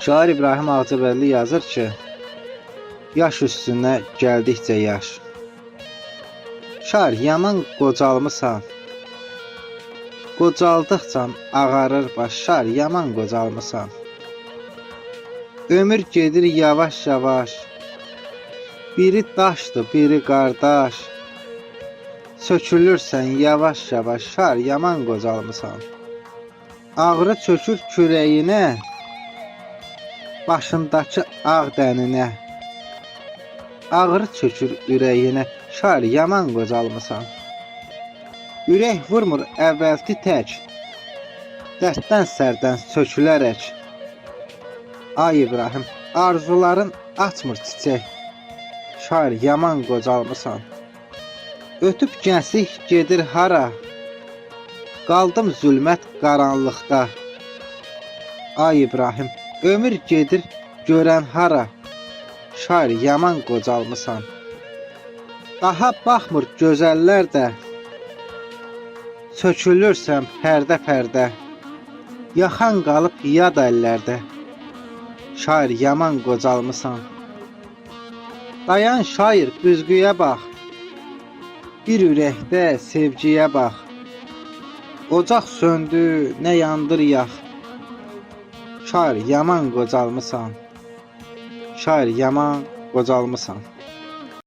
Şair İbrahim Ağcabəlli yazır ki, yaş üstünə gəldikcə yaş. Şair yaman qocalmısan, qocaldıqca ağarır baş. Şair yaman qocalmısan. Ömür gedir yavaş yavaş, biri daşdır, biri qardaş. Sökülürsən yavaş yavaş, şair yaman qocalmısan. Ağrı çökür kürəyinə, başındakı ağ dəninə. Ağrı çökür ürəyinə, şair yaman qocalmısan. Ürək vurmur əvvəlki tək, dərddən sərdən sökülərək. Ay İbrahim, arzuların açmır çiçək, şair yaman qocalmısan. Ötüb gənclik gedir hara, qaldım zülmət qaranlıqda. Ay İbrahim, ömür gedir görən hara, şair yaman qocalmısan. Daha baxmır gözəllər də, sökülürsən pərdə-pərdə. Yaxan qalıb yad əllərdə, şair yaman qocalmısan. Dayan şair güzgüyə bax, bir ürəkdə sevgiyə bax. Ocaq söndü, nə yandır yax, şair yaman qocalmısan. Şair yaman qocalmısan.